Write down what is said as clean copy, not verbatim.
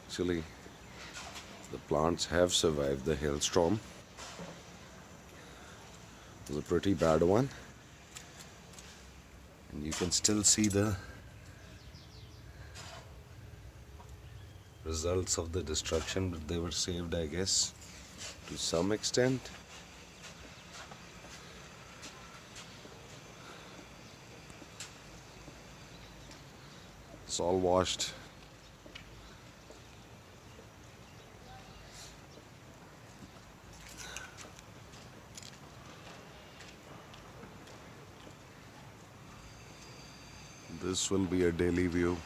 Actually, the plants have survived the hailstorm. It was a pretty bad one, and you can still see the results of the destruction, but they were saved, I guess, to some extent. It's all washed. This will be a daily view.